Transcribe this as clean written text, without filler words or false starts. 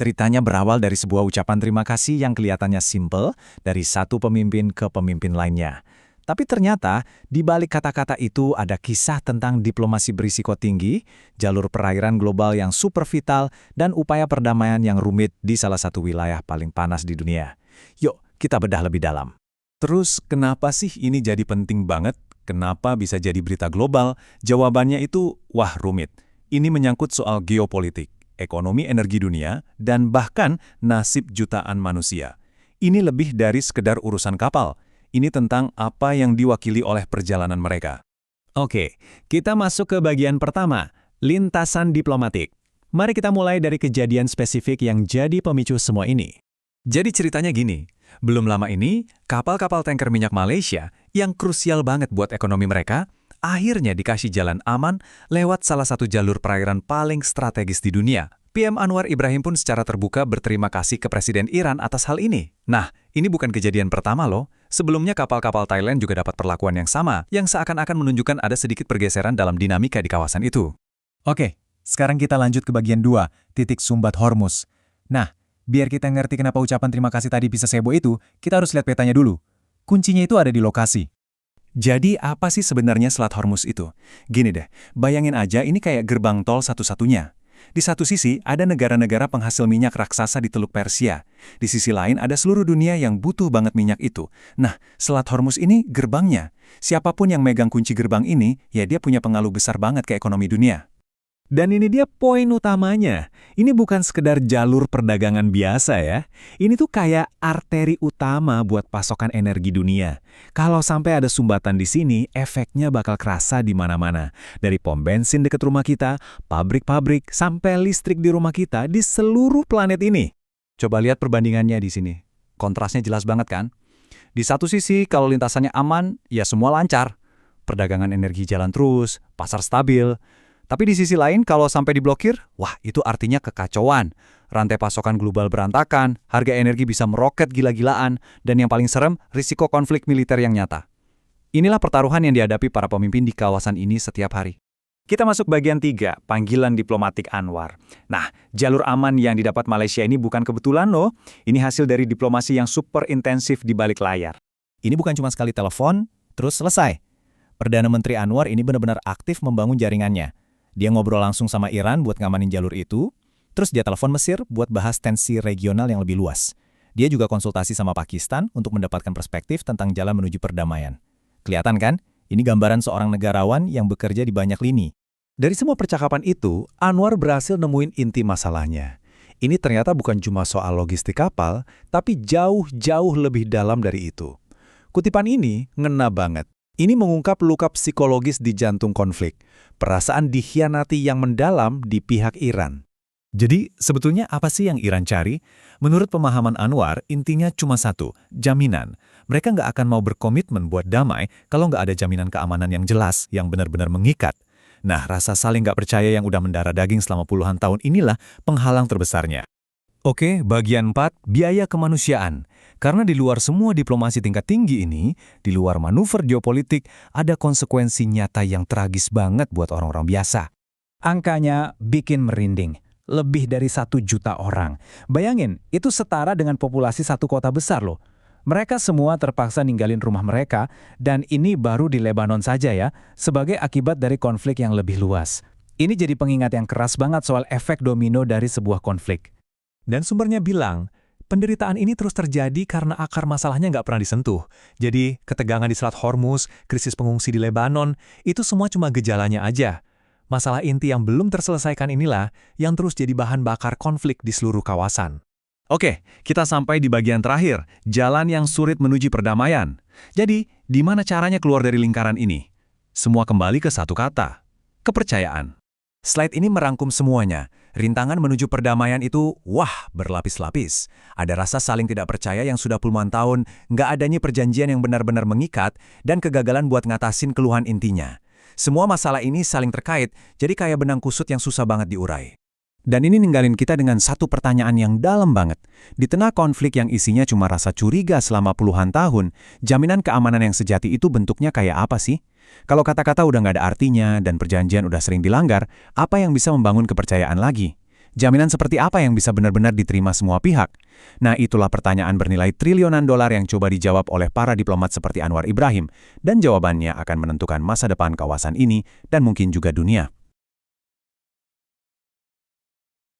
Ceritanya berawal dari sebuah ucapan terima kasih yang kelihatannya simpel dari satu pemimpin ke pemimpin lainnya. Tapi ternyata, di balik kata-kata itu ada kisah tentang diplomasi berisiko tinggi, jalur perairan global yang super vital, dan upaya perdamaian yang rumit di salah satu wilayah paling panas di dunia. Yuk, kita bedah lebih dalam. Terus, kenapa sih ini jadi penting banget? Kenapa bisa jadi berita global? Jawabannya itu, wah rumit. Ini menyangkut soal geopolitik, ekonomi energi dunia, dan bahkan nasib jutaan manusia. Ini lebih dari sekedar urusan kapal. Ini tentang apa yang diwakili oleh perjalanan mereka. Oke, kita masuk ke bagian pertama, lintasan diplomatik. Mari kita mulai dari kejadian spesifik yang jadi pemicu semua ini. Jadi ceritanya gini, belum lama ini, kapal-kapal tanker minyak Malaysia yang krusial banget buat ekonomi mereka, akhirnya dikasih jalan aman lewat salah satu jalur perairan paling strategis di dunia. PM Anwar Ibrahim pun secara terbuka berterima kasih ke Presiden Iran atas hal ini. Nah, ini bukan kejadian pertama loh. Sebelumnya kapal-kapal Thailand juga dapat perlakuan yang sama, yang seakan-akan menunjukkan ada sedikit pergeseran dalam dinamika di kawasan itu. Oke, sekarang kita lanjut ke bagian 2, titik sumbat Hormuz. Nah, biar kita ngerti kenapa ucapan terima kasih tadi bisa seheboh itu, kita harus lihat petanya dulu. Kuncinya itu ada di lokasi. Jadi apa sih sebenarnya Selat Hormuz itu? Gini deh, bayangin aja ini kayak gerbang tol satu-satunya. Di satu sisi, ada negara-negara penghasil minyak raksasa di Teluk Persia. Di sisi lain, ada seluruh dunia yang butuh banget minyak itu. Nah, Selat Hormuz ini gerbangnya. Siapapun yang megang kunci gerbang ini, ya dia punya pengaruh besar banget ke ekonomi dunia. Dan ini dia poin utamanya. Ini bukan sekedar jalur perdagangan biasa ya. Ini tuh kayak arteri utama buat pasokan energi dunia. Kalau sampai ada sumbatan di sini, efeknya bakal kerasa di mana-mana. Dari pom bensin dekat rumah kita, pabrik-pabrik, sampai listrik di rumah kita di seluruh planet ini. Coba lihat perbandingannya di sini. Kontrasnya jelas banget kan? Di satu sisi, kalau lintasannya aman, ya semua lancar. Perdagangan energi jalan terus, pasar stabil. Tapi di sisi lain, kalau sampai diblokir, wah itu artinya kekacauan. Rantai pasokan global berantakan, harga energi bisa meroket gila-gilaan, dan yang paling serem, risiko konflik militer yang nyata. Inilah pertaruhan yang dihadapi para pemimpin di kawasan ini setiap hari. Kita masuk bagian 3, panggilan diplomatik Anwar. Nah, jalur aman yang didapat Malaysia ini bukan kebetulan loh. Ini hasil dari diplomasi yang super intensif di balik layar. Ini bukan cuma sekali telepon, terus selesai. Perdana Menteri Anwar ini benar-benar aktif membangun jaringannya. Dia ngobrol langsung sama Iran buat ngamanin jalur itu, terus dia telepon Mesir buat bahas tensi regional yang lebih luas. Dia juga konsultasi sama Pakistan untuk mendapatkan perspektif tentang jalan menuju perdamaian. Kelihatan kan? Ini gambaran seorang negarawan yang bekerja di banyak lini. Dari semua percakapan itu, Anwar berhasil nemuin inti masalahnya. Ini ternyata bukan cuma soal logistik kapal, tapi jauh-jauh lebih dalam dari itu. Kutipan ini ngena banget. Ini mengungkap luka psikologis di jantung konflik, perasaan dikhianati yang mendalam di pihak Iran. Jadi, sebetulnya apa sih yang Iran cari? Menurut pemahaman Anwar, intinya cuma satu, jaminan. Mereka nggak akan mau berkomitmen buat damai kalau nggak ada jaminan keamanan yang jelas, yang benar-benar mengikat. Nah, rasa saling nggak percaya yang udah mendarah daging selama puluhan tahun inilah penghalang terbesarnya. Oke, bagian 4, biaya kemanusiaan. Karena di luar semua diplomasi tingkat tinggi ini, di luar manuver geopolitik, ada konsekuensi nyata yang tragis banget buat orang-orang biasa. Angkanya bikin merinding. Lebih dari 1 juta orang. Bayangin, itu setara dengan populasi satu kota besar loh. Mereka semua terpaksa ninggalin rumah mereka, dan ini baru di Lebanon saja ya, sebagai akibat dari konflik yang lebih luas. Ini jadi pengingat yang keras banget soal efek domino dari sebuah konflik. Dan sumbernya bilang, penderitaan ini terus terjadi karena akar masalahnya nggak pernah disentuh. Jadi, ketegangan di Selat Hormuz, krisis pengungsi di Lebanon, itu semua cuma gejalanya aja. Masalah inti yang belum terselesaikan inilah yang terus jadi bahan bakar konflik di seluruh kawasan. Oke, kita sampai di bagian terakhir, jalan yang sulit menuju perdamaian. Jadi, di mana caranya keluar dari lingkaran ini? Semua kembali ke satu kata, kepercayaan. Slide ini merangkum semuanya. Rintangan menuju perdamaian itu, wah, berlapis-lapis. Ada rasa saling tidak percaya yang sudah puluhan tahun, nggak adanya perjanjian yang benar-benar mengikat, dan kegagalan buat ngatasin keluhan intinya. Semua masalah ini saling terkait, jadi kayak benang kusut yang susah banget diurai. Dan ini ninggalin kita dengan satu pertanyaan yang dalam banget. Di tengah konflik yang isinya cuma rasa curiga selama puluhan tahun, jaminan keamanan yang sejati itu bentuknya kayak apa sih? Kalau kata-kata udah nggak ada artinya dan perjanjian udah sering dilanggar, apa yang bisa membangun kepercayaan lagi? Jaminan seperti apa yang bisa benar-benar diterima semua pihak? Nah, itulah pertanyaan bernilai triliunan dolar yang coba dijawab oleh para diplomat seperti Anwar Ibrahim, dan jawabannya akan menentukan masa depan kawasan ini dan mungkin juga dunia.